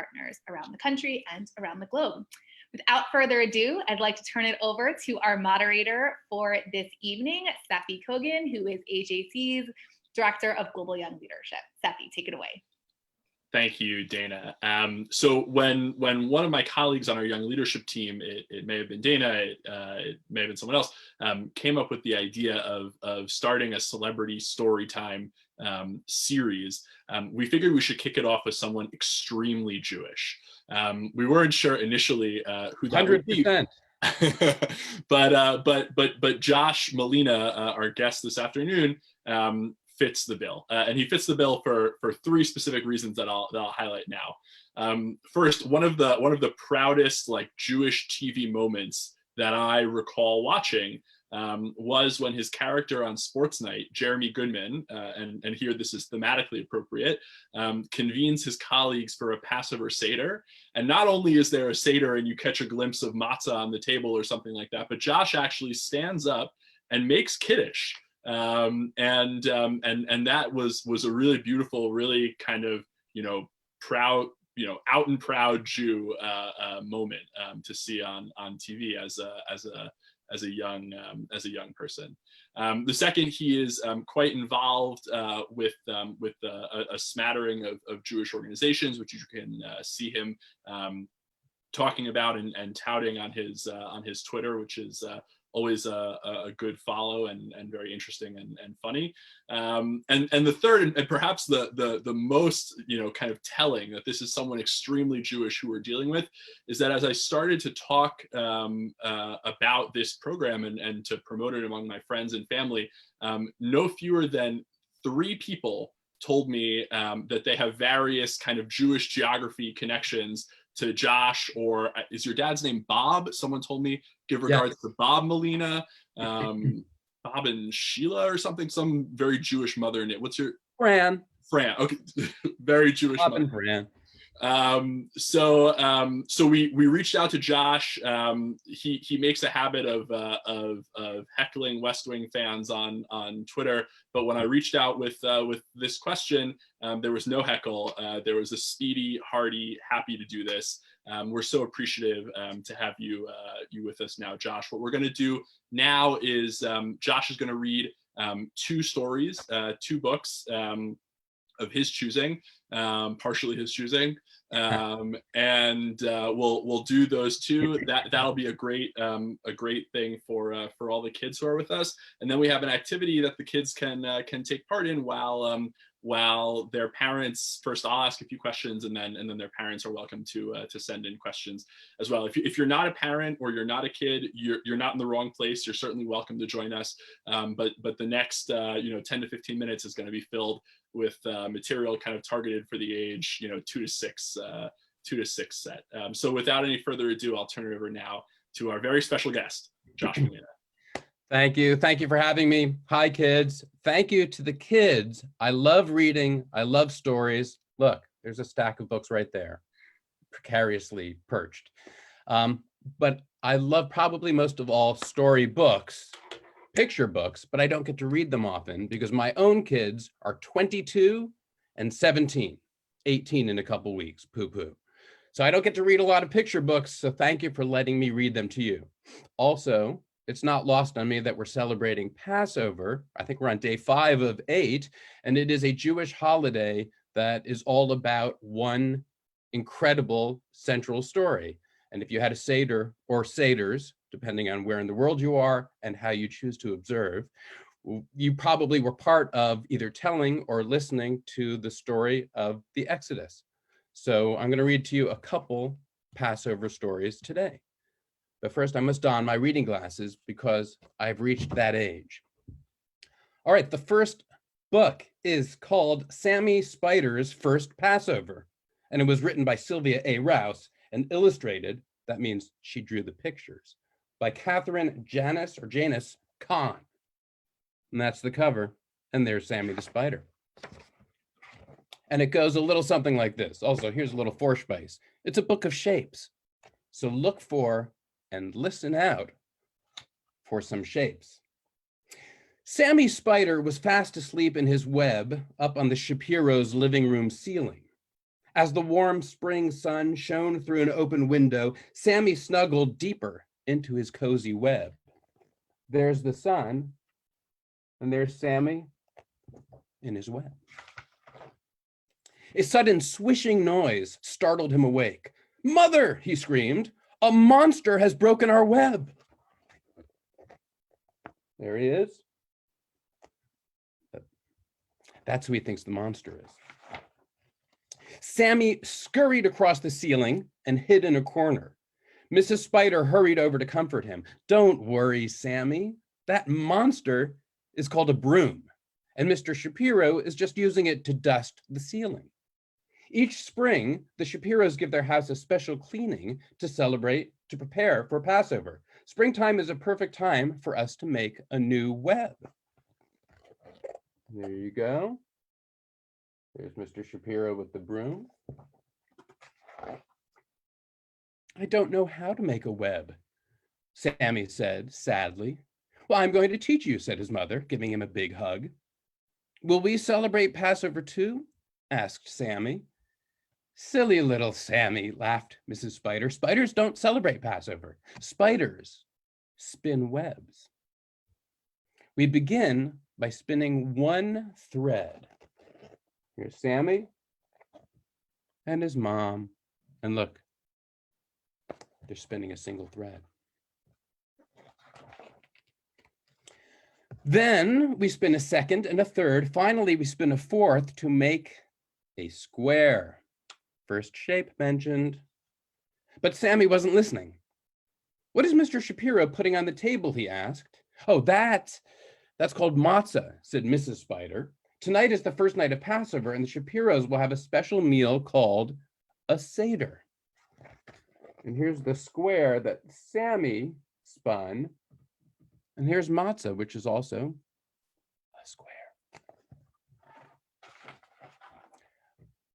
partners around the country and around the globe. Without further ado, I'd like to turn it over to our moderator for this evening, Seppi Kogan, who is AJC's Director of Global Young Leadership. Seppi, take it away. Thank you, Dana. So when one of my colleagues on our young leadership team, it may have been Dana, it may have been someone else, came up with the idea of starting a celebrity story time series, we figured we should kick it off with someone extremely Jewish. We weren't sure initially who that 100%. Would be. But Josh Malina, our guest this afternoon, fits the bill, and he fits the bill for three specific reasons that I'll highlight now. First, one of the proudest like Jewish TV moments that I recall watching was when his character on Sports Night, Jeremy Goodman, and here this is thematically appropriate, convenes his colleagues for a Passover Seder. And not only is there a Seder and you catch a glimpse of matzah on the table or something like that, but Josh actually stands up and makes Kiddush. And that was a really beautiful, really kind of, proud, out and proud Jew moment to see on TV as a young person. The second, he is quite involved with a smattering of Jewish organizations, which you can see him talking about and touting on his Twitter, which is always a good follow and very interesting and funny. And the third, and perhaps the most kind of telling that this is someone extremely Jewish who we're dealing with, is that as I started to talk about this program and to promote it among my friends and family, no fewer than 3 people told me that they have various kind of Jewish geography connections to Josh, or is your dad's name Bob? Someone told me, give regards to Bob Melina, Bob and Sheila or something, some very Jewish mother name. What's your? Fran. Fran, okay, very Jewish Bob mother. And Fran. So we reached out to Josh. He makes a habit of heckling West Wing fans on Twitter, but when I reached out with this question, there was no heckle. There was a speedy, hearty, happy to do this. We're so appreciative to have you with us now, Josh. What we're going to do now is Josh is going to read 2 stories, 2 books of his choosing, partially his choosing, and we'll do those 2. That'll be a great thing for all the kids who are with us. And then we have an activity that the kids can take part in while their parents, first I'll ask a few questions, and then their parents are welcome to send in questions as well. If you're not a parent or you're not a kid, you're not in the wrong place. You're certainly welcome to join us. But the next 10 to 15 minutes is going to be filled with material kind of targeted for the age 2 to 6 set. So without any further ado, I'll turn it over now to our very special guest, Josh Malina. Thank you for having me. Hi, kids. Thank you to the kids. I love reading. I love stories. Look, there's a stack of books right there, precariously perched. But I love probably most of all story books, picture books, but I don't get to read them often because my own kids are 22 and 17, 18 in a couple weeks, poo-poo. So I don't get to read a lot of picture books, so thank you for letting me read them to you. Also, it's not lost on me that we're celebrating Passover. I think we're on day 5 of 8, and it is a Jewish holiday that is all about one incredible central story. And if you had a Seder or Seders, depending on where in the world you are and how you choose to observe, you probably were part of either telling or listening to the story of the Exodus. So I'm going to read to you a couple Passover stories today. But first, I must don my reading glasses because I've reached that age. All right, the first book is called Sammy Spider's First Passover, and it was written by Sylvia A. Rouse and illustrated, that means she drew the pictures, by Catherine Janus Kahn. And that's the cover, and there's Sammy the Spider. And it goes a little something like this. Also, here's a little Vorspeise. It's a book of shapes. So look for and listen out for some shapes. Sammy Spider was fast asleep in his web up on the Shapiro's living room ceiling. As the warm spring sun shone through an open window, Sammy snuggled deeper into his cozy web. There's the sun, and there's Sammy in his web. A sudden swishing noise startled him awake. "Mother," he screamed, "a monster has broken our web." There he is. That's who he thinks the monster is. Sammy scurried across the ceiling and hid in a corner. Mrs. Spider hurried over to comfort him. "Don't worry, Sammy. That monster is called a broom, and Mr. Shapiro is just using it to dust the ceiling." Each spring, the Shapiros give their house a special cleaning to prepare for Passover. Springtime is a perfect time for us to make a new web. There you go. There's Mr. Shapiro with the broom. "I don't know how to make a web," Sammy said sadly. "Well, I'm going to teach you," said his mother, giving him a big hug. "Will we celebrate Passover too?" asked Sammy. "Silly little Sammy," laughed Mrs. Spider. "Spiders don't celebrate Passover. Spiders spin webs." We begin by spinning one thread. Here's Sammy and his mom. And look, they're spinning a single thread. Then we spin a second and a third. Finally, we spin a fourth to make a square. First shape mentioned. But Sammy wasn't listening. "What is Mr. Shapiro putting on the table?" he asked. "Oh, that's called matzah," said Mrs. Spider. "Tonight is the first night of Passover, and the Shapiros will have a special meal called a Seder." And here's the square that Sammy spun. And here's matzah, which is also a square.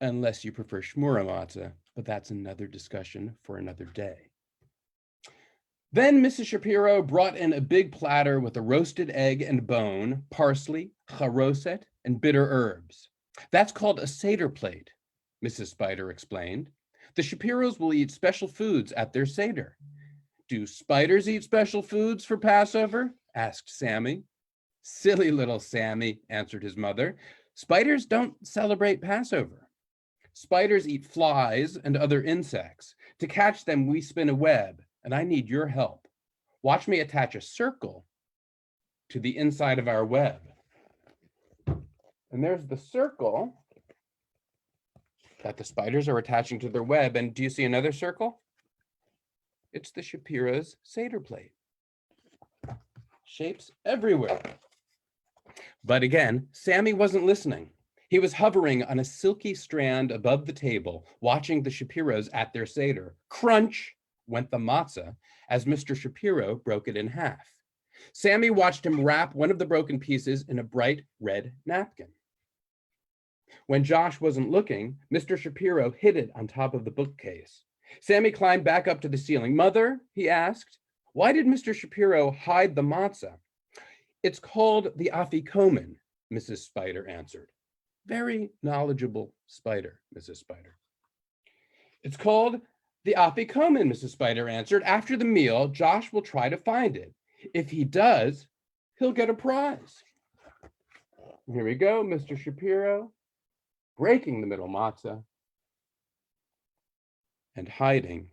Unless you prefer shmura matzah, but that's another discussion for another day. Then Mrs. Shapiro brought in a big platter with a roasted egg and bone, parsley, charoset, and bitter herbs. "That's called a Seder plate," Mrs. Spider explained. "The Shapiros will eat special foods at their Seder." "Do spiders eat special foods for Passover?" asked Sammy. "Silly little Sammy," answered his mother. "Spiders don't celebrate Passover. Spiders eat flies and other insects. To catch them, we spin a web, and I need your help. Watch me attach a circle to the inside of our web." And there's the circle that the spiders are attaching to their web. And do you see another circle? It's the Shapiro's Seder plate. Shapes everywhere. But again, Sammy wasn't listening. He was hovering on a silky strand above the table, watching the Shapiros at their Seder. Crunch went the matzah as Mr. Shapiro broke it in half. Sammy watched him wrap one of the broken pieces in a bright red napkin. When Josh wasn't looking, Mr. Shapiro hid it on top of the bookcase. Sammy climbed back up to the ceiling. "Mother," he asked, "why did Mr. Shapiro hide the matzah?" "It's called the afikomen," Mrs. Spider answered. Very knowledgeable spider, Mrs. Spider. "It's called the afikomen," Mrs. Spider answered. "After the meal, Josh will try to find it. If he does, he'll get a prize." Here we go, Mr. Shapiro, breaking the middle matzah and hiding,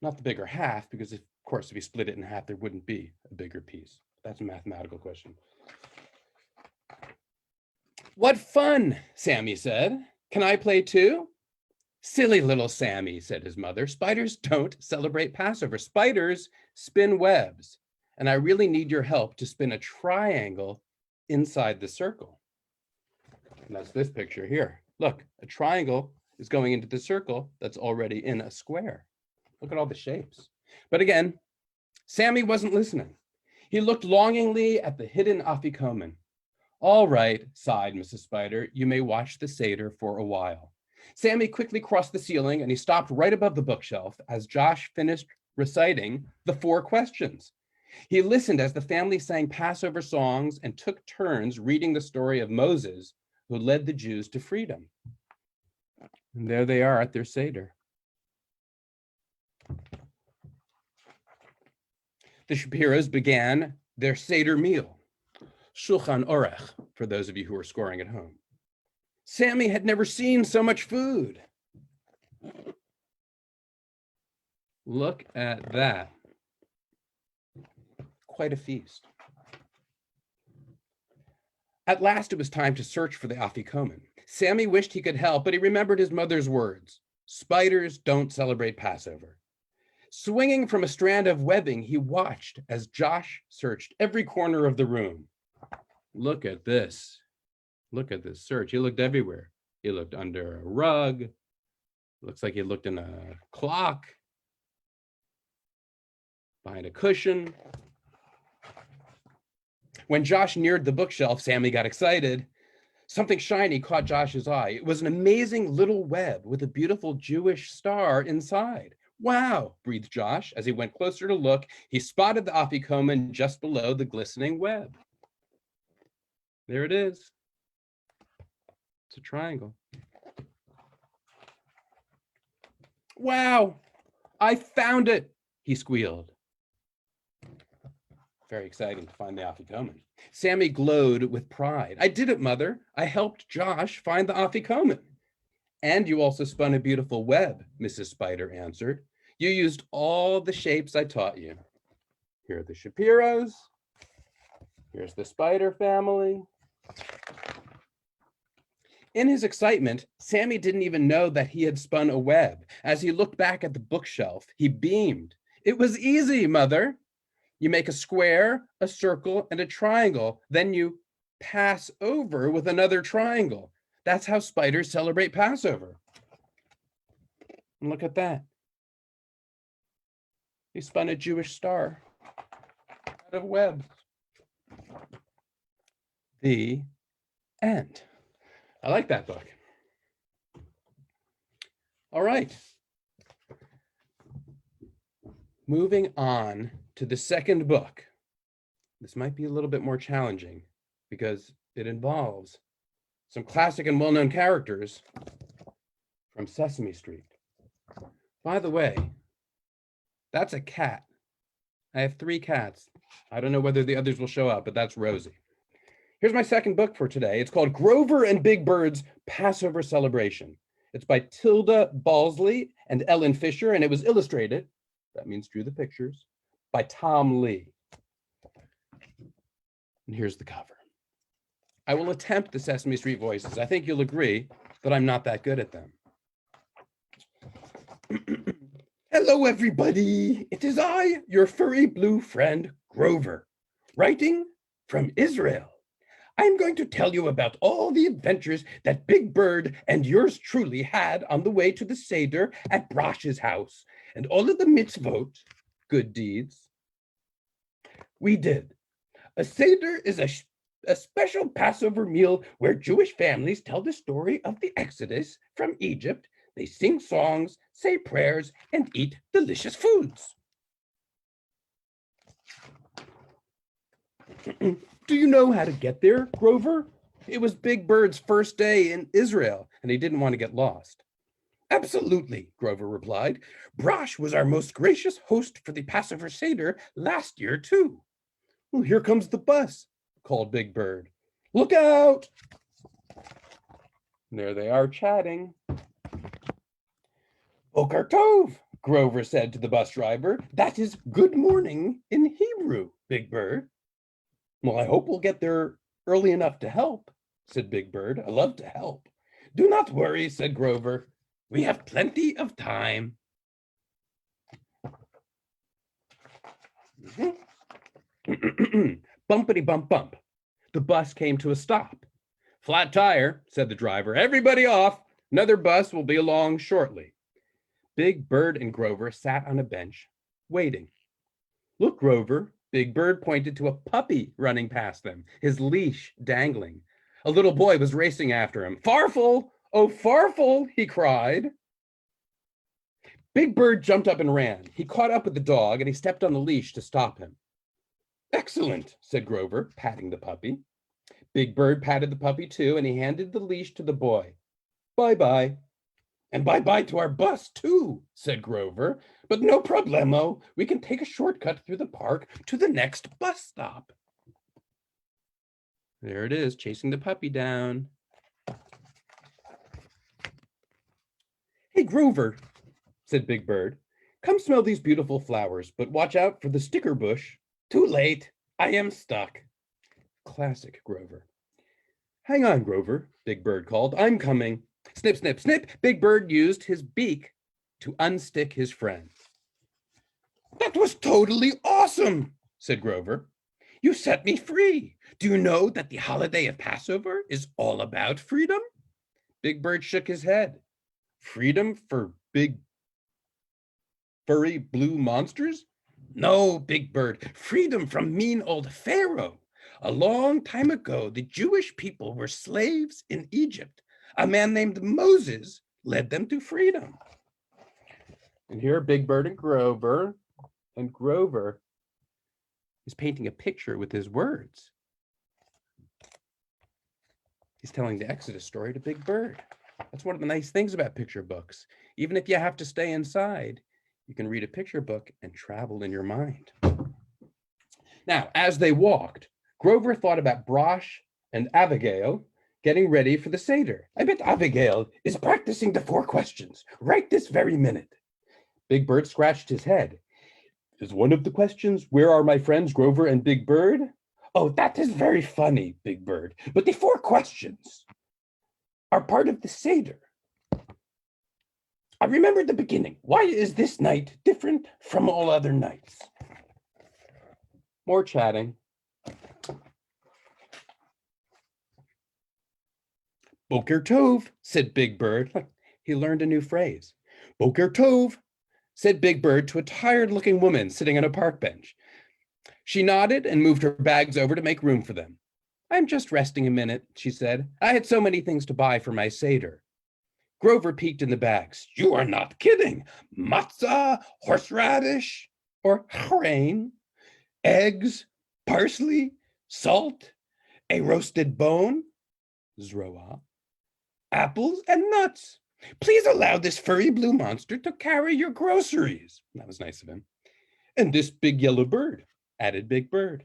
not the bigger half, because of course, if he split it in half, there wouldn't be a bigger piece. That's a mathematical question. "What fun," Sammy said. "Can I play too?" "Silly little Sammy," said his mother. "Spiders don't celebrate Passover. Spiders spin webs, and I really need your help to spin a triangle inside the circle." And that's this picture here. Look, a triangle is going into the circle that's already in a square. Look at all the shapes. But again, Sammy wasn't listening. He looked longingly at the hidden afikomen. "All right," sighed Mrs. Spider, "you may watch the Seder for a while." Sammy quickly crossed the ceiling and he stopped right above the bookshelf as Josh finished reciting the 4 questions. He listened as the family sang Passover songs and took turns reading the story of Moses, who led the Jews to freedom. And there they are at their Seder. The Shapiros began their Seder meal, Shulchan Orech, for those of you who are scoring at home. Sammy had never seen so much food. Look at that. Quite a feast. At last, it was time to search for the afikomen. Sammy wished he could help, but he remembered his mother's words. Spiders don't celebrate Passover. Swinging from a strand of webbing, he watched as Josh searched every corner of the room. Look at this. Look at this search. He looked everywhere. He looked under a rug. Looks like he looked in a clock. Behind a cushion. When Josh neared the bookshelf, Sammy got excited. Something shiny caught Josh's eye. It was an amazing little web with a beautiful Jewish star inside. Wow, breathed Josh. As he went closer to look, he spotted the afikomen just below the glistening web. There it is. It's a triangle. Wow, I found it, he squealed. Very exciting to find the afikomen. Sammy glowed with pride. I did it, Mother. I helped Josh find the afikomen. And you also spun a beautiful web, Mrs. Spider answered. You used all the shapes I taught you. Here are the Shapiros. Here's the Spider family. In his excitement, Sammy didn't even know that he had spun a web. As he looked back at the bookshelf, he beamed. It was easy, Mother. You make a square, a circle, and a triangle. Then you pass over with another triangle. That's how spiders celebrate Passover. And look at that. He spun a Jewish star out of web. The end. I like that book. All right. Moving on to the second book. This might be a little bit more challenging because it involves some classic and well-known characters from Sesame Street. By the way, that's a cat. I have 3 cats. I don't know whether the others will show up, but that's Rosie. Here's my second book for today. It's called Grover and Big Bird's Passover Celebration. It's by Tilde Bosley and Ellen Fisher, and it was illustrated, that means drew the pictures, by Tom Lee. And here's the cover. I will attempt the Sesame Street voices. I think you'll agree that I'm not that good at them. Hello, everybody. It is I, your furry blue friend, Grover, writing from Israel. I'm going to tell you about all the adventures that Big Bird and yours truly had on the way to the Seder at Brosh's house, and all of the mitzvot, good deeds, we did. A Seder is a special Passover meal where Jewish families tell the story of the Exodus from Egypt. They sing songs, say prayers, and eat delicious foods. Do you know how to get there, Grover? It was Big Bird's first day in Israel, and he didn't want to get lost. Absolutely, Grover replied. Brosh was our most gracious host for the Passover Seder last year, too. Well, here comes the bus, called Big Bird. Look out! And there they are chatting. Boker Tov, Grover said to the bus driver. That is good morning in Hebrew, Big Bird. Well, I hope we'll get there early enough to help, said Big Bird. I love to help. Do not worry, said Grover. We have plenty of time. Bumpity bump bump. The bus came to a stop. Flat tire, said the driver. Everybody off. Another bus will be along shortly. Big Bird and Grover sat on a bench, waiting. Look, Grover. Big Bird pointed to a puppy running past them, his leash dangling. A little boy was racing after him. Farfel! Oh, Farfel! He cried. Big Bird jumped up and ran. He caught up with the dog and he stepped on the leash to stop him. Excellent, said Grover, patting the puppy. Big Bird patted the puppy too, and he handed the leash to the boy. Bye-bye. And bye-bye to our bus, too, said Grover. But no problemo. We can take a shortcut through the park to the next bus stop. There it is, chasing the puppy down. Hey, Grover, said Big Bird. Come smell these beautiful flowers, but watch out for the sticker bush. Too late. I am stuck. Classic Grover. Hang on, Grover, Big Bird called. I'm coming. Snip, snip, snip. Big Bird used his beak to unstick his friend. That was totally awesome, said Grover. You set me free. Do you know that the holiday of Passover is all about freedom? Big Bird shook his head. Freedom for big, furry blue monsters? No, Big Bird, freedom from mean old Pharaoh. A long time ago, the Jewish people were slaves in Egypt. A man named Moses led them to freedom. And here are Big Bird and Grover is painting a picture with his words. He's telling the Exodus story to Big Bird. That's one of the nice things about picture books. Even if you have to stay inside, you can read a picture book and travel in your mind. Now, as they walked, Grover thought about Brosh and Abigail getting ready for the Seder. I bet Abigail is practicing the 4 questions right this very minute. Big Bird scratched his head. Is one of the questions, where are my friends Grover and Big Bird? Oh, that is very funny, Big Bird. But the 4 questions are part of the Seder. I remember the beginning. Why is this night different from all other nights? More chatting. Boker Tov, said Big Bird. He learned a new phrase. Boker Tov, said Big Bird to a tired-looking woman sitting on a park bench. She nodded and moved her bags over to make room for them. I'm just resting a minute, she said. I had so many things to buy for my Seder. Grover peeked in the bags. You are not kidding. Matzah, horseradish, or grain, eggs, parsley, salt, a roasted bone, zroa, apples, and nuts. Please allow this furry blue monster to carry your groceries. That was nice of him. And this big yellow bird, added Big Bird.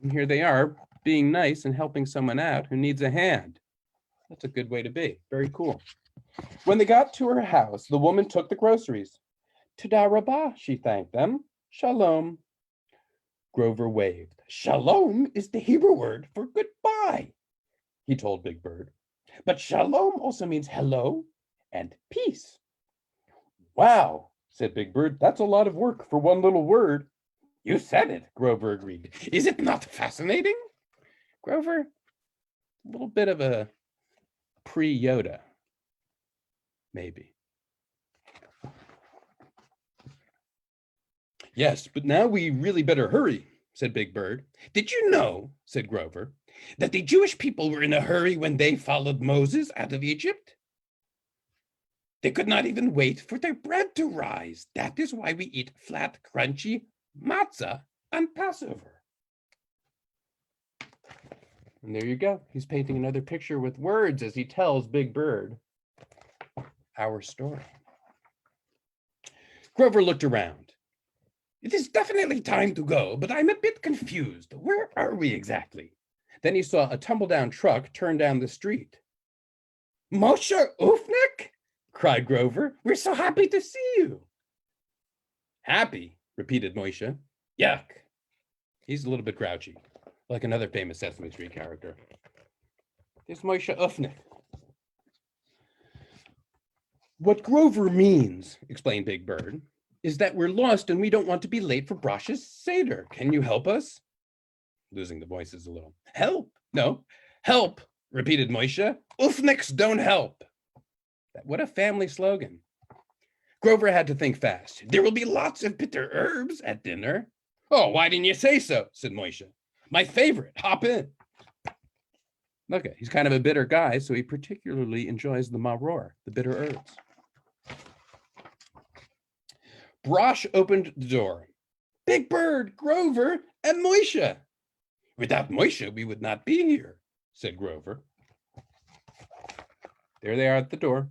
And here they are, being nice and helping someone out who needs a hand. That's a good way to be. Very cool. When they got to her house, the woman took the groceries. Toda rabah, she thanked them. Shalom. Grover waved. Shalom is the Hebrew word for goodbye, he told Big Bird. But shalom also means hello and peace. Wow, said Big Bird. That's a lot of work for one little word. You said it, Grover agreed. Is it not fascinating? Grover, a little bit of a pre-Yoda, maybe. Yes, but now we really better hurry, said Big Bird. Did you know, said Grover, that the Jewish people were in a hurry when they followed Moses out of Egypt? They could not even wait for their bread to rise. That is why we eat flat, crunchy matzah on Passover. And there you go. He's painting another picture with words as he tells Big Bird our story. Grover looked around. It is definitely time to go, but I'm a bit confused. Where are we exactly? Then he saw a tumble-down truck turn down the street. Moshe Ufnik? Cried Grover. We're so happy to see you. Happy, repeated Moshe. Yuck. He's a little bit grouchy, like another famous Sesame Street character. There's Moshe Ufnik. What Grover means, explained Big Bird, is that we're lost and we don't want to be late for Brosh's Seder. Can you help us? Losing the voices a little. Help? No. Help, repeated Moshe. Ufniks don't help. What a family slogan. Grover had to think fast. There will be lots of bitter herbs at dinner. Oh, why didn't you say so? Said Moshe. My favorite. Hop in. Okay, he's kind of a bitter guy, so he particularly enjoys the maror, the bitter herbs. Brosh opened the door. Big Bird, Grover, and Moshe. Without Moshe, we would not be here, said Grover. There they are at the door.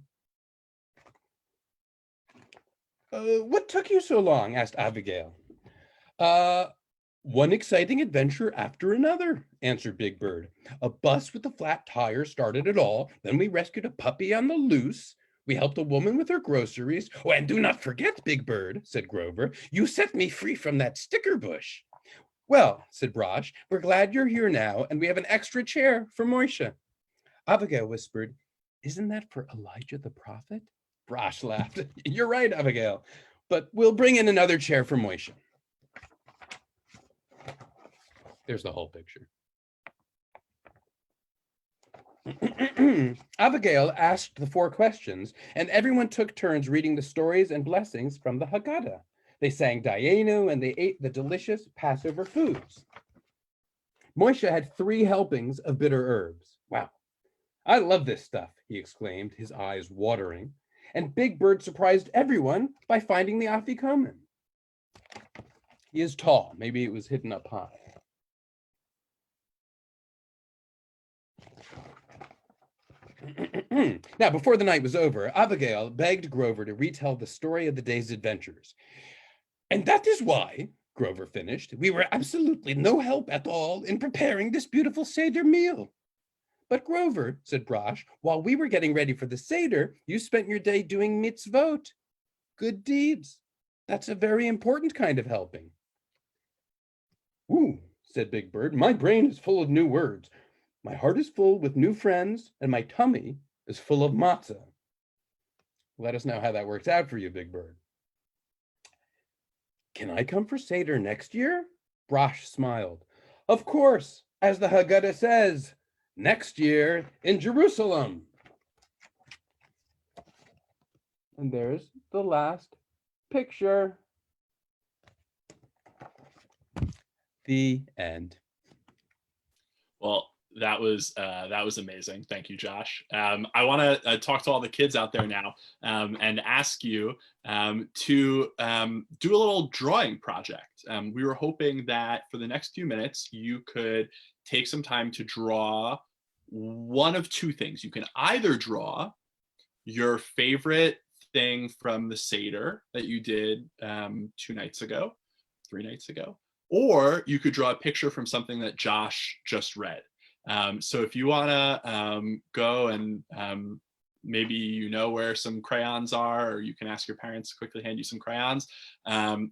What took you so long? Asked Abigail. One exciting adventure after another, answered Big Bird. A bus with a flat tire started it all. Then we rescued a puppy on the loose. We helped a woman with her groceries. Oh, and do not forget, Big Bird, said Grover, you set me free from that sticker bush. Well, said Brosh, we're glad you're here now, and we have an extra chair for Moisha. Abigail whispered, isn't that for Elijah the prophet? Brosh laughed. You're right, Abigail, but we'll bring in another chair for Moisha. There's the whole picture. Abigail asked the 4 questions, and everyone took turns reading the stories and blessings from the Haggadah. They sang Dayenu, and they ate the delicious Passover foods. Moisha had 3 helpings of bitter herbs. Wow, I love this stuff, he exclaimed, his eyes watering. And Big Bird surprised everyone by finding the afikomen. He is tall. Maybe it was hidden up high. Now, before the night was over, Abigail begged Grover to retell the story of the day's adventures. And that is why, Grover finished, we were absolutely no help at all in preparing this beautiful Seder meal. But Grover, said Brosh, while we were getting ready for the Seder, you spent your day doing mitzvot, good deeds. That's a very important kind of helping. Ooh, said Big Bird, my brain is full of new words. My heart is full with new friends, and my tummy is full of matzah. Let us know how that works out for you, Big Bird. Can I come for Seder next year? Brosh smiled. Of course, as the Haggadah says, next year in Jerusalem. And there's the last picture. The end. Well, that was amazing. Thank you, Josh. I want to talk to all the kids out there now and ask you to do a little drawing project. We were hoping that for the next few minutes, you could take some time to draw one of 2 things. You can either draw your favorite thing from the Seder that you did 3 nights ago, or you could draw a picture from something that Josh just read. So if you want to go and maybe you know where some crayons are, or you can ask your parents to quickly hand you some crayons,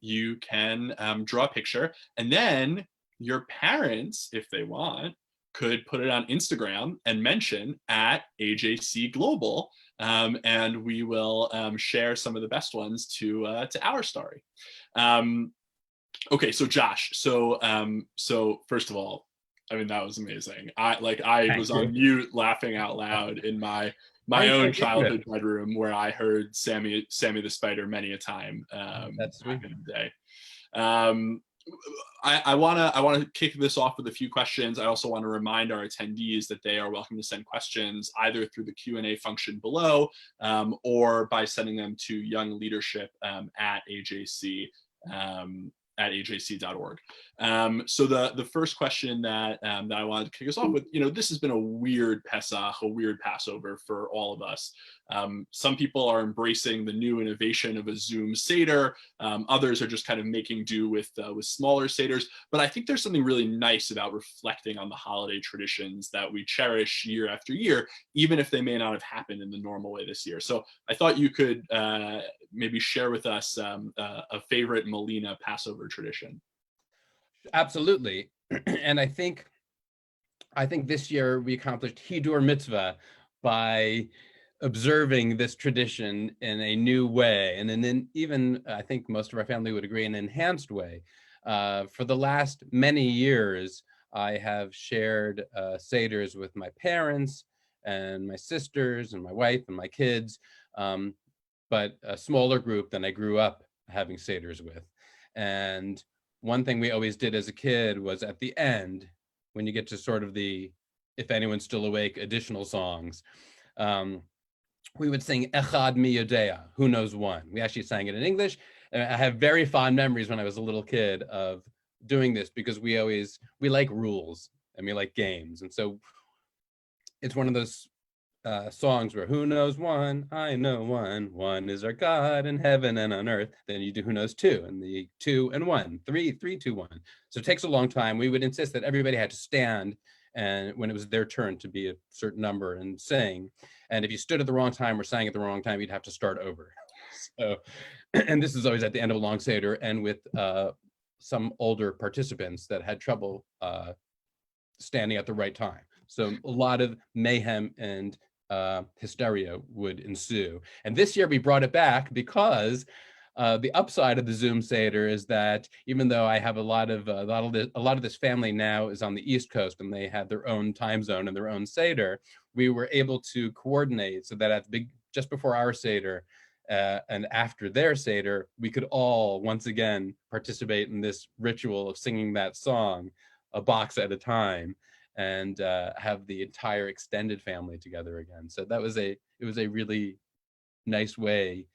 you can draw a picture, and then your parents, if they want, could put it on Instagram and mention at AJC Global, and we will share some of the best ones to our story. Okay, so Josh, so first of all, I mean, that was amazing. I was on mute laughing out loud in my own childhood bedroom where I heard Sammy the Spider many a time That's sweet. back in the day. I want to kick this off with a few questions. I also want to remind our attendees that they are welcome to send questions either through the Q&A function below or by sending them to Young Leadership at AJC. At ajc.org. So the first question that I wanted to kick us off with, this has been a weird Pesach, a weird Passover for all of us. Some people are embracing the new innovation of a Zoom Seder. Others are just kind of making do with smaller Seders. But I think there's something really nice about reflecting on the holiday traditions that we cherish year after year, even if they may not have happened in the normal way this year. So I thought you could maybe share with us a favorite Melina Passover tradition. Absolutely. And I think this year we accomplished Hidur Mitzvah by observing this tradition in a new way, and then even I think most of our family would agree, an enhanced way. For the last many years, I have shared Seders with my parents and my sisters and my wife and my kids, but a smaller group than I grew up having Seders with. And one thing we always did as a kid was at the end, when you get to sort of the If Anyone's Still Awake additional songs, we would sing Echad Mi Yodea, who knows one. We actually sang it in English. And I have very fond memories when I was a little kid of doing this because we like rules and we like games. And so it's one of those songs were who knows one, I know one is our God in heaven and on earth. Then you do who knows two, and the 2 and 1, 3, 3, 2, 1. So it takes a long time. We would insist that everybody had to stand and when it was their turn to be a certain number and sing. And if you stood at the wrong time or sang at the wrong time, you'd have to start over. So, and this is always at the end of a long Seder, and with some older participants that had trouble standing at the right time. So a lot of mayhem and hysteria would ensue. And this year we brought it back because the upside of the Zoom Seder is that even though I have a lot of this family now is on the East Coast and they have their own time zone and their own Seder, we were able to coordinate so that just before our Seder and after their Seder, we could all once again participate in this ritual of singing that song a box at a time, and have the entire extended family together again. So it was a really nice way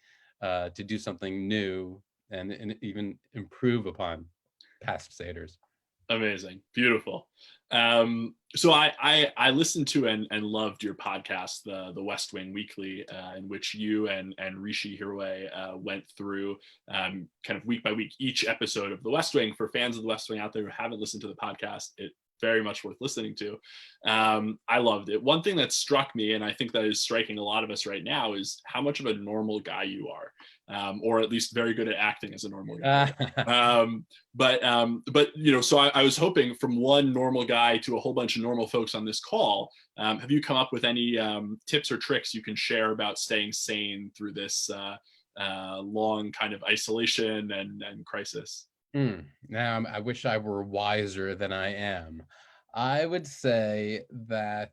to do something new and even improve upon past Seders. Amazing. Beautiful. So I listened to and loved your podcast, the West Wing Weekly, in which you and Rishi Hirway went through kind of week by week each episode of the West Wing. For fans of the West Wing out there who haven't listened to the podcast, it very much worth listening to. I loved it. One thing that struck me, and I think that is striking a lot of us right now, is how much of a normal guy you are, or at least very good at acting as a normal guy. But you know, so I was hoping from one normal guy to a whole bunch of normal folks on this call, have you come up with any tips or tricks you can share about staying sane through this long kind of isolation and crisis? Now, I wish I were wiser than I am. I would say that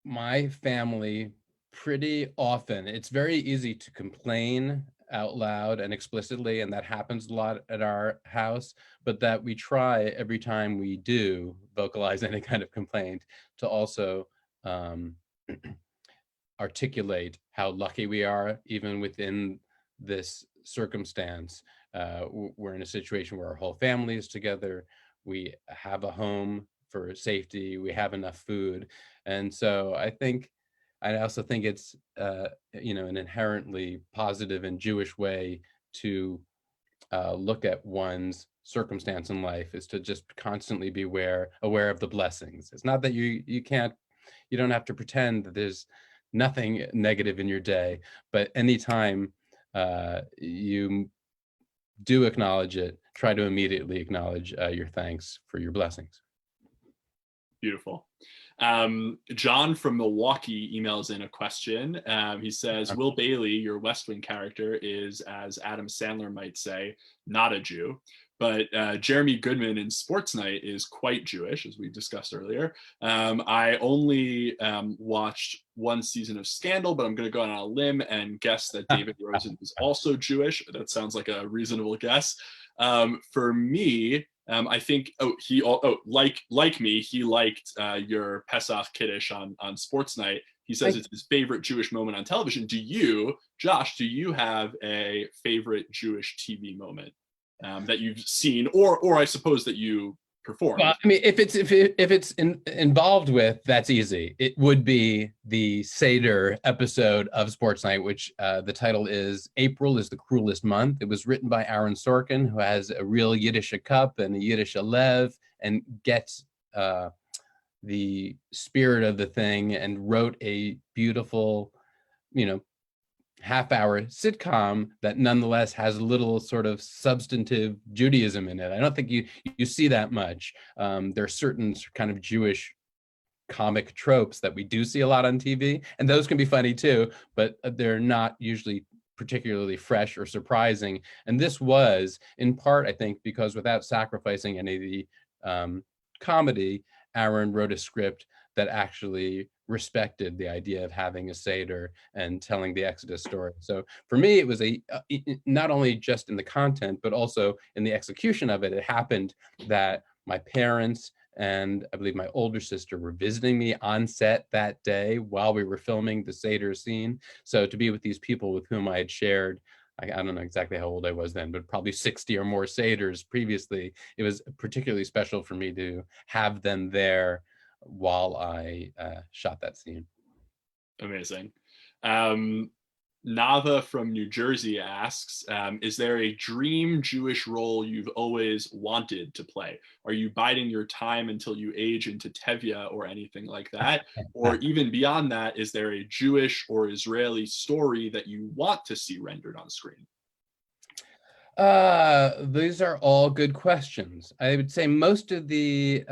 my family pretty often, it's very easy to complain out loud and explicitly, and that happens a lot at our house, but that we try every time we do vocalize any kind of complaint to also articulate how lucky we are, even within this circumstance. We're in a situation where our whole family is together. We have a home for safety. We have enough food. And so I also think it's, an inherently positive and Jewish way to look at one's circumstance in life, is to just constantly be aware of the blessings. It's not that you don't have to pretend that there's nothing negative in your day, but anytime you do acknowledge it, try to immediately acknowledge your thanks for your blessings. Beautiful. John from Milwaukee emails in a question. He says, Will Bailey, your West Wing character, is, as Adam Sandler might say, not a Jew, but Jeremy Goodman in Sports Night is quite Jewish, as we discussed earlier. I only watched one season of Scandal, but I'm going to go on a limb and guess that David Rosen is also Jewish. That sounds like a reasonable guess. For me, I think, like me, he liked your Pesach Kiddush on Sports Night. He says it's his favorite Jewish moment on television. Do you, Josh, have a favorite Jewish TV moment that you've seen, or I suppose that you performed? Well, I mean, if it's involved with, that's easy. It would be the Seder episode of Sports Night, which the title is "April is the Cruelest Month." It was written by Aaron Sorkin, who has a real Yiddish cup and a Yiddish alev, and gets the spirit of the thing, and wrote a beautiful, half-hour sitcom that nonetheless has a little sort of substantive Judaism in it. I don't think you see that much. There are certain kind of Jewish comic tropes that we do see a lot on TV, and those can be funny too, but they're not usually particularly fresh or surprising. And this was, in part, I think, because without sacrificing any of the comedy, Aaron wrote a script that actually respected the idea of having a Seder and telling the Exodus story. So for me, it was not only just in the content, but also in the execution of it. It happened that my parents and I believe my older sister were visiting me on set that day while we were filming the Seder scene. So to be with these people with whom I had shared, I don't know exactly how old I was then, but probably 60 or more Seders previously, it was particularly special for me to have them there while I shot that scene. Amazing. Nava from New Jersey asks, is there a dream Jewish role you've always wanted to play? Are you biding your time until you age into Tevye or anything like that? Or even beyond that, is there a Jewish or Israeli story that you want to see rendered on screen? These are all good questions. I would say most of the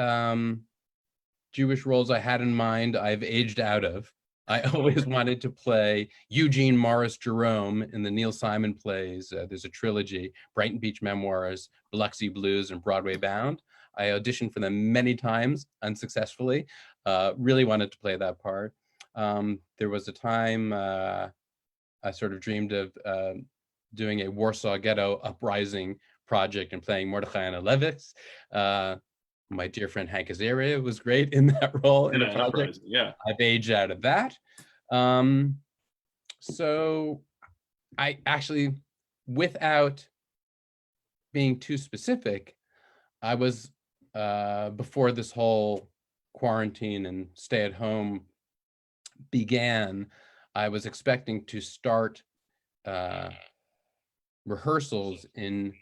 Jewish roles I had in mind, I've aged out of. I always wanted to play Eugene Morris Jerome in the Neil Simon plays. There's a trilogy, Brighton Beach Memoirs, Biloxi Blues, and Broadway Bound. I auditioned for them many times, unsuccessfully. Really wanted to play that part. There was a time I sort of dreamed of doing a Warsaw Ghetto uprising project and playing Mordechai and Levitz. My dear friend Hank Azaria was great in that role in a project. Yeah, I've aged out of that. So I actually, without being too specific, I was, before this whole quarantine and stay at home began, I was expecting to start rehearsals in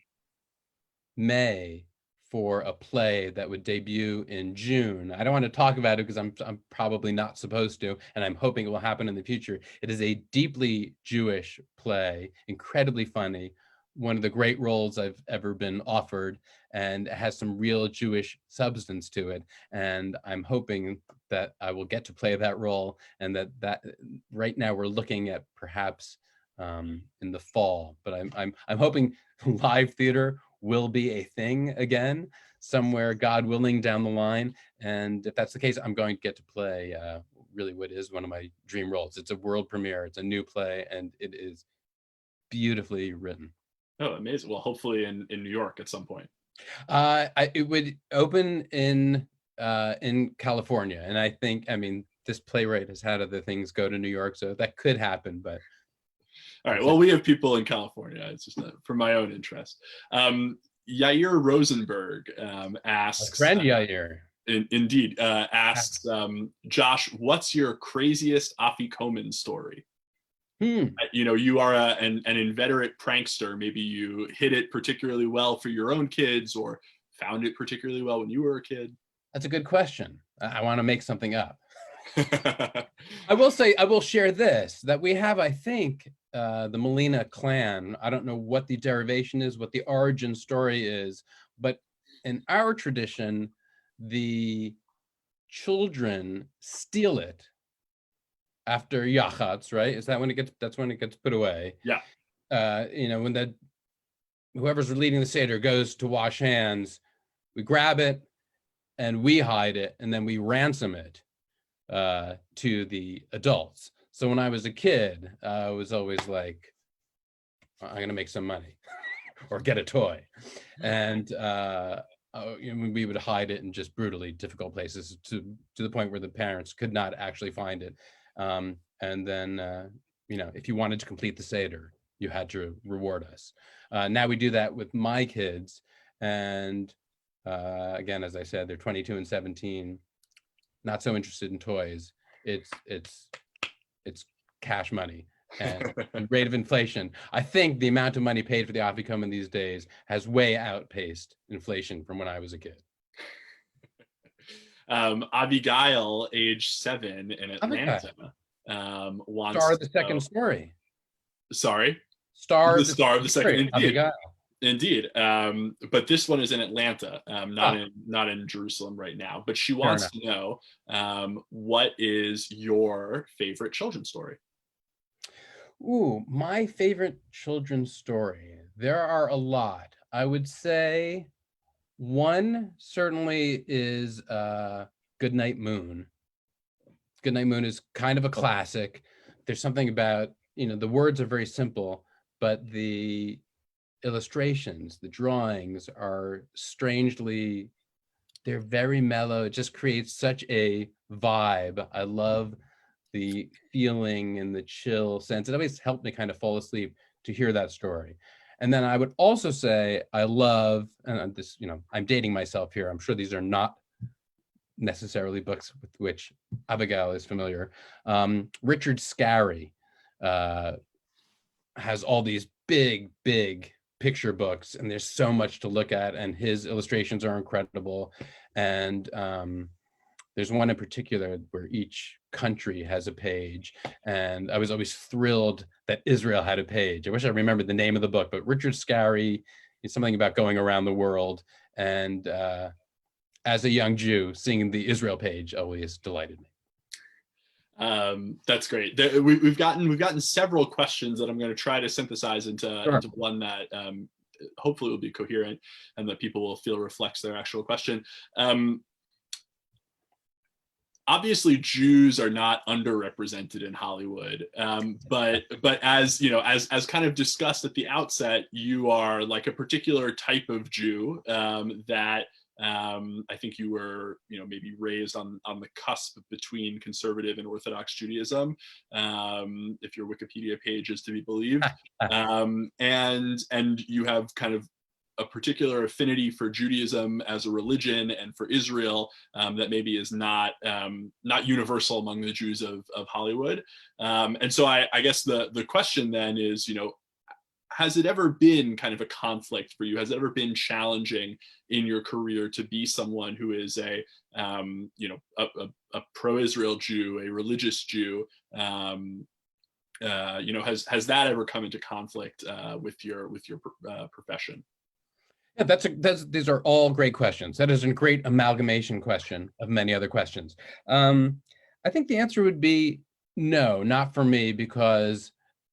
May for a play that would debut in June. I don't want to talk about it because I'm probably not supposed to, and I'm hoping it will happen in the future. It is a deeply Jewish play, incredibly funny, one of the great roles I've ever been offered, and it has some real Jewish substance to it. And I'm hoping that I will get to play that role, and that right now we're looking at perhaps in the fall, but I'm hoping live theater will be a thing again somewhere, God willing, down the line. And if that's the case, I'm going to get to play really what is one of my dream roles. It's a world premiere. It's a new play, and it is beautifully written. Oh, amazing. Well, hopefully in New York at some point. It would open in California, and I think, I mean, this playwright has had other things go to New York, so that could happen. But all right, well, we have people in California. It's just for my own interest. Yair Rosenberg asks, friend Yair, indeed, asks, Josh, what's your craziest afikomen story? You know, you are an inveterate prankster. Maybe you hit it particularly well for your own kids, or found it particularly well when you were a kid. That's a good question. I want to make something up. I will say, I will share this, that we have, I think, the Melina clan. I don't know what the derivation is, what the origin story is, but in our tradition, the children steal it after yachatz, right? Is that when it gets, that's when it gets put away? Yeah. You know, when whoever's leading the Seder goes to wash hands, we grab it and we hide it, and then we ransom it to the adults. So when I was a kid, I was always like, I'm gonna make some money or get a toy. And we would hide it in just brutally difficult places to the point where the parents could not actually find it. And then, you know, if you wanted to complete the Seder, you had to reward us. Now we do that with my kids. And again, as I said, they're 22 and 17, not so interested in toys. It's cash money and the rate of inflation. I think the amount of money paid for the afikomen these days has way outpaced inflation from when I was a kid. Abigail, age 7 in Atlanta, wants star of the second story. Sorry? Star of the second, indeed. Abigail. Indeed. But this one is in Atlanta, not in Jerusalem right now. But she wants to know, what is your favorite children's story? Ooh, my favorite children's story. There are a lot. I would say one certainly is Goodnight Moon. Goodnight Moon is kind of a classic. There's something about, you know, the words are very simple, but the illustrations, the drawings are strangely, they're very mellow. It just creates such a vibe. I love the feeling and the chill sense. It always helped me kind of fall asleep to hear that story. And then I would also say I love, and this, you know, I'm dating myself here. I'm sure these are not necessarily books with which Abigail is familiar. Richard Scarry has all these big picture books, and there's so much to look at, and his illustrations are incredible. And there's one in particular where each country has a page, and I was always thrilled that Israel had a page. I wish I remembered the name of the book, but Richard Scarry is something about going around the world, and as a young Jew, seeing the Israel page always delighted me. That's great. We've gotten several questions that I'm going to try to synthesize into one that hopefully will be coherent and that people will feel reflects their actual question. Obviously, Jews are not underrepresented in Hollywood, but as you know, as kind of discussed at the outset, you are like a particular type of Jew that I think you were, maybe raised on the cusp between conservative and Orthodox Judaism, if your Wikipedia page is to be believed, and you have kind of a particular affinity for Judaism as a religion and for Israel that maybe is not universal among the Jews of Hollywood. And so I guess the question then is, has it ever been kind of a conflict for you? Has it ever been challenging in your career to be someone who is a pro-Israel Jew, a religious Jew? Has that ever come into conflict with your profession? Yeah, these are all great questions. That is a great amalgamation question of many other questions. I think the answer would be no, not for me, because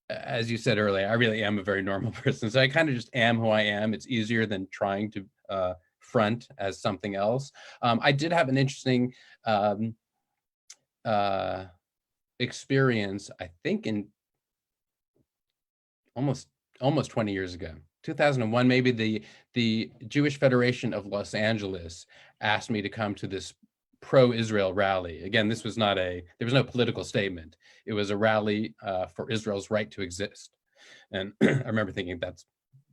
as you said earlier, I really am a very normal person. So I kind of just am who I am. It's easier than trying to front as something else. I did have an interesting experience, I think in almost 20 years ago. 2001, maybe, the Jewish Federation of Los Angeles asked me to come to this pro-Israel rally. Again, there was no political statement. It was a rally for Israel's right to exist. And I remember thinking that's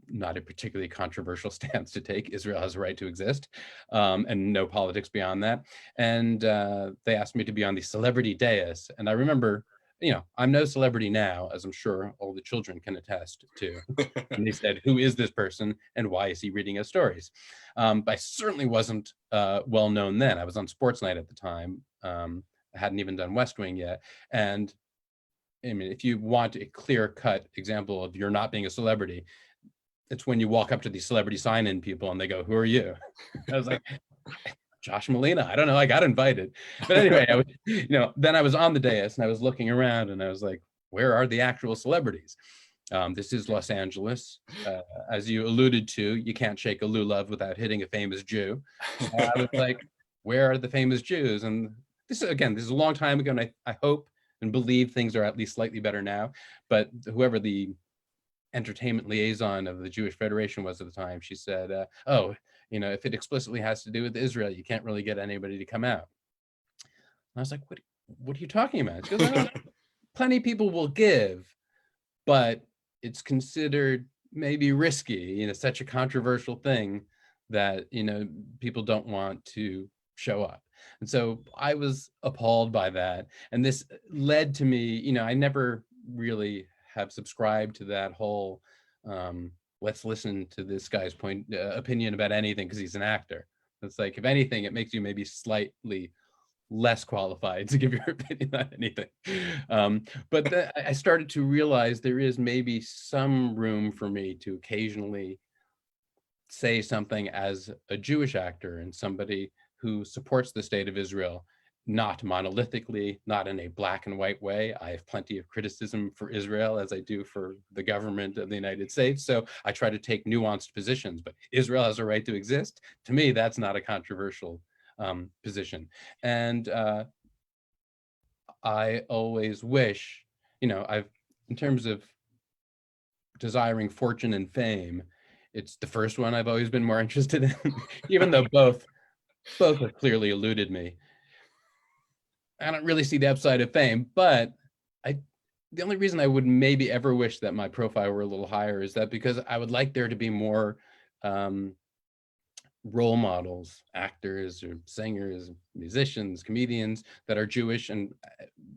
not a particularly controversial stance to take. Israel has a right to exist, and no politics beyond that. And they asked me to be on the celebrity dais. And I remember, I'm no celebrity now, as I'm sure all the children can attest to. And they said, who is this person and why is he reading us stories? But I certainly wasn't well known then. I was on Sports Night at the time. I hadn't even done West Wing yet. And I mean, if you want a clear-cut example of you're not being a celebrity, it's when you walk up to these celebrity sign-in people and they go, who are you? I was like, Josh Malina. I don't know. I got invited. But anyway, then I was on the dais and I was looking around and I was like, where are the actual celebrities? This is Los Angeles. As you alluded to, you can't shake a lulav without hitting a famous Jew. I was like, where are the famous Jews? And this is a long time ago, and I hope and believe things are at least slightly better now. But whoever the entertainment liaison of the Jewish Federation was at the time, she said, if it explicitly has to do with Israel, you can't really get anybody to come out. And I was like, what are you talking about? She goes, plenty of people will give, but it's considered maybe risky, such a controversial thing that, people don't want to show up. And so I was appalled by that. And this led to me, I never really have subscribed to that whole, let's listen to this guy's opinion about anything because he's an actor. It's like, if anything, it makes you maybe slightly less qualified to give your opinion on anything. But I started to realize there is maybe some room for me to occasionally say something as a Jewish actor and somebody who supports the state of Israel, not monolithically, not in a black and white way. I have plenty of criticism for Israel, as I do for the government of the United States. So I try to take nuanced positions, but Israel has a right to exist. To me, that's not a controversial position. And I always wish, in terms of desiring fortune and fame, it's the first one I've always been more interested in, even though both have clearly eluded me. I don't really see the upside of fame, but the only reason I would maybe ever wish that my profile were a little higher is that because I would like there to be more role models, actors or singers, musicians, comedians that are Jewish and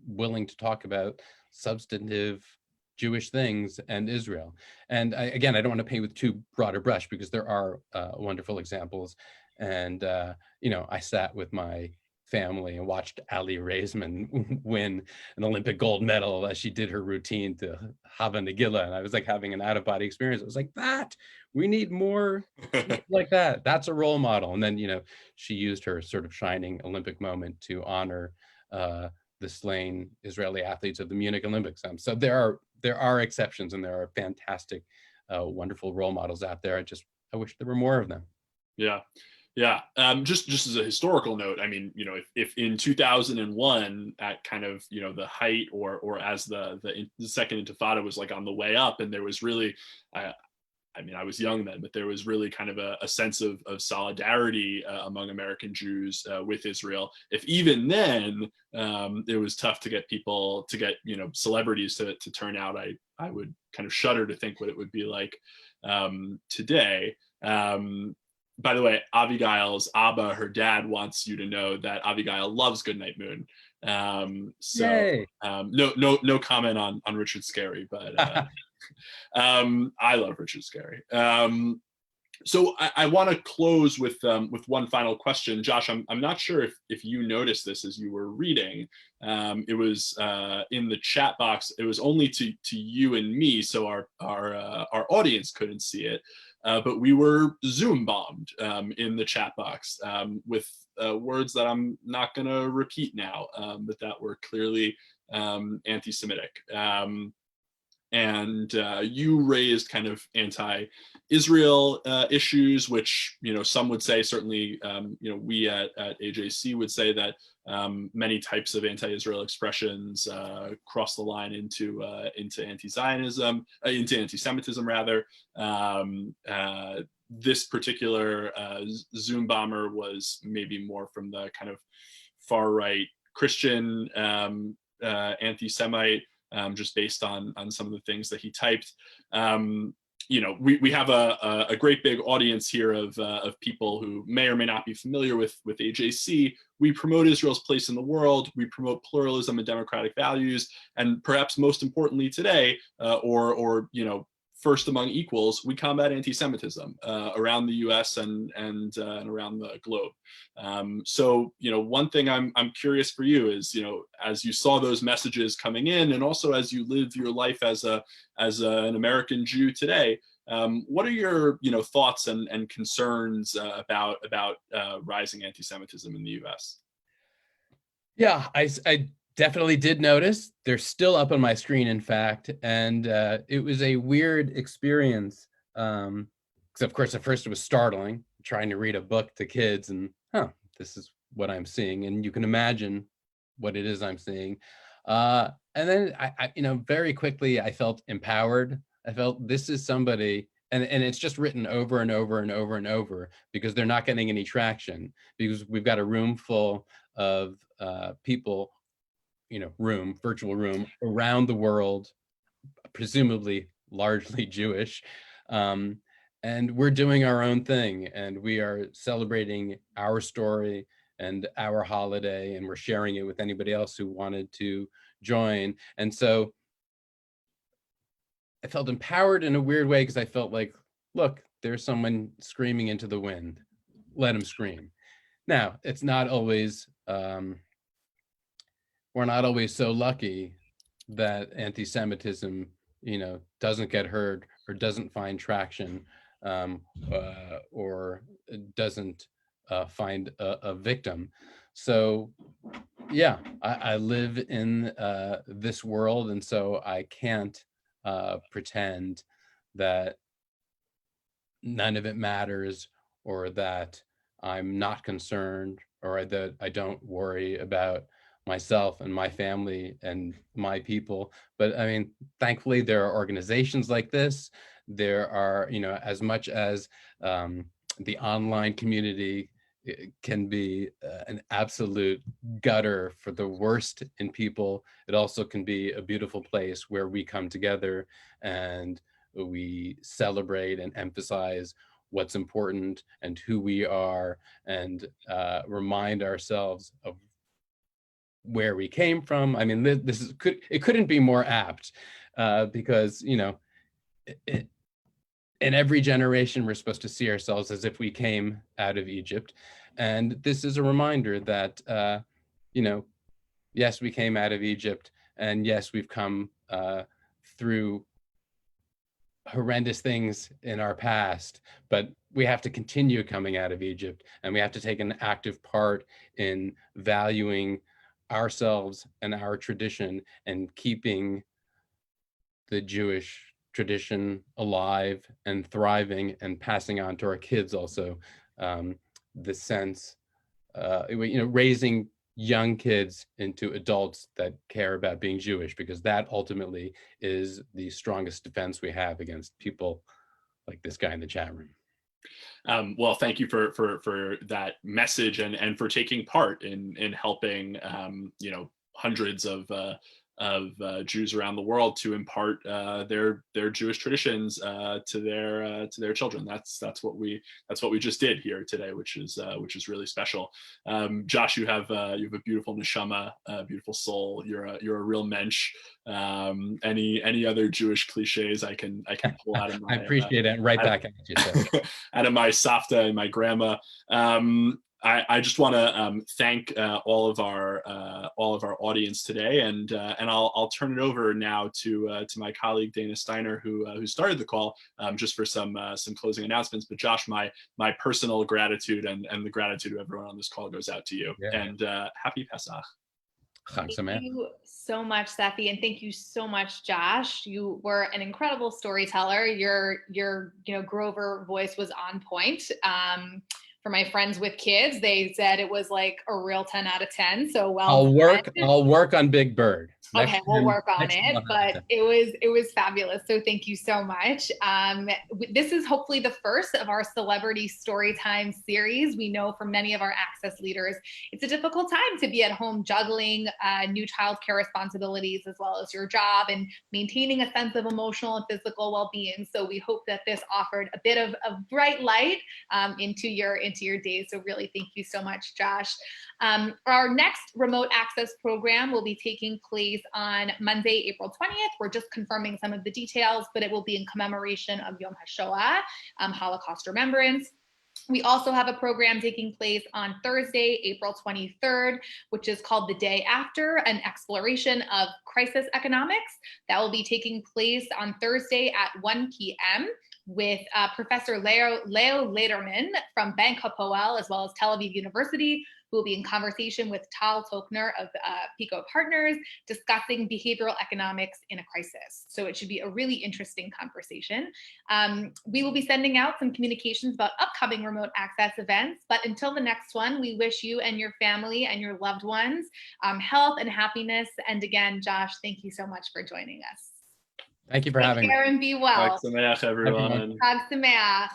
willing to talk about substantive Jewish things and Israel. And again, I don't want to paint with too broad a brush because there are wonderful examples. And, I sat with my family and watched Aly Raisman win an Olympic gold medal as she did her routine to Hava Nagila. And I was like having an out-of-body experience. I was like, we need more like that. That's a role model. And then, she used her sort of shining Olympic moment to honor the slain Israeli athletes of the Munich Olympics. So there are exceptions, and there are fantastic, wonderful role models out there. I wish there were more of them. Yeah. Yeah. Just as a historical note, I mean, if in 2001 at kind of, the height or as the second intifada was like on the way up, and there was really, I was young then, but there was really kind of a sense of solidarity among American Jews with Israel. If even then it was tough to get people to get, celebrities to turn out, I would kind of shudder to think what it would be like today. By the way, Abigail's Abba, her dad, wants you to know that Abigail loves Goodnight Moon. No comment on Richard Scarry, but I love Richard Scarry. So I want to close with one final question. Josh, I'm not sure if you noticed this as you were reading. It was in the chat box. It was only to you and me, so our audience couldn't see it. But we were Zoom bombed in the chat box with words that I'm not going to repeat now, but that were clearly anti-Semitic. And you raised kind of anti-Israel issues, which some would say, certainly we at AJC would say that many types of anti-Israel expressions cross the line into anti-Zionism, into anti-Semitism rather. This particular Zoom bomber was maybe more from the kind of far right Christian anti-Semite. Just based on some of the things that he typed. We have a great big audience here of people who may or may not be familiar with AJC. We promote Israel's place in the world. We promote pluralism and democratic values, and perhaps most importantly today, or first among equals, we combat anti-Semitism around the U.S. and around the globe. So one thing I'm curious for you is, as you saw those messages coming in, and also as you live your life as an American Jew today, what are your thoughts and concerns about rising anti-Semitism in the U.S.? Yeah, I definitely did notice. They're still up on my screen, in fact, and it was a weird experience. Because of course, at first it was startling, trying to read a book to kids, and this is what I'm seeing, and you can imagine what it is I'm seeing. And then I very quickly I felt empowered. I felt this is somebody, and it's just written over and over and over and over because they're not getting any traction, because we've got a room full of people, virtual room around the world, presumably largely Jewish. And we're doing our own thing, and we are celebrating our story and our holiday, and we're sharing it with anybody else who wanted to join. And so I felt empowered in a weird way, because I felt like, look, there's someone screaming into the wind. Let him scream. Now, it's not always, we're not always so lucky that anti-Semitism, doesn't get heard or doesn't find traction, or doesn't find a victim. So yeah, I live in this world, and so I can't pretend that none of it matters, or that I'm not concerned, or that I don't worry about myself and my family and my people. But I mean, thankfully, there are organizations like this. There are, as much as the online community can be an absolute gutter for the worst in people, it also can be a beautiful place where we come together and we celebrate and emphasize what's important and who we are, and remind ourselves of where we came from. I mean, it couldn't be more apt, because, you know, in every generation, we're supposed to see ourselves as if we came out of Egypt. And this is a reminder that, you know, yes, we came out of Egypt, and yes, we've come through horrendous things in our past, but we have to continue coming out of Egypt, and we have to take an active part in valuing ourselves and our tradition and keeping the Jewish tradition alive and thriving, and passing on to our kids also the sense, you know, raising young kids into adults that care about being Jewish, because that ultimately is the strongest defense we have against people like this guy in the chat room. Well, thank you for that message, and for taking part in helping, you know, hundreds of Jews around the world to impart their Jewish traditions to their children. That's what we just did here today, which is really special. Josh, you have a beautiful neshama, a beautiful soul. You're a real mensch. Any other Jewish cliches I can pull out of my, I appreciate it. Right back at you, sir. Out of my savta and my grandma. I just want to thank all of our audience today, and I'll turn it over now to my colleague Dana Steiner, who started the call, just for some closing announcements. But Josh, my personal gratitude and the gratitude of everyone on this call goes out to you. Yeah. And happy Pesach. Thank you so much, Safi, and thank you so much, Josh. You were an incredible storyteller. Your Grover voice was on point. For my friends with kids, they said it was like a real 10 out of 10. So well, I'll work on Big Bird. Okay, we'll work on it, but it was fabulous. So thank you so much. This is hopefully the first of our celebrity Storytime series. We know from many of our access leaders, it's a difficult time to be at home juggling new childcare responsibilities as well as your job and maintaining a sense of emotional and physical well-being. So we hope that this offered a bit of a bright light into your days. So really, thank you so much, Josh. Our next remote access program will be taking place on Monday, April 20th. We're just confirming some of the details, but it will be in commemoration of Yom HaShoah, Holocaust Remembrance. We also have a program taking place on Thursday, April 23rd, which is called The Day After, an exploration of crisis economics. That will be taking place on Thursday at 1 p.m. with Professor Leo Lederman from Bank Hapoel, as well as Tel Aviv University, who will be in conversation with Tal Tokner of Pico Partners, discussing behavioral economics in a crisis. So it should be a really interesting conversation. We will be sending out some communications about upcoming remote access events, but until the next one, we wish you and your family and your loved ones health and happiness. And again, Josh, thank you so much for joining us. Thank you for having me. Take care and be well. Chag Sameach, everyone. Chag Sameach.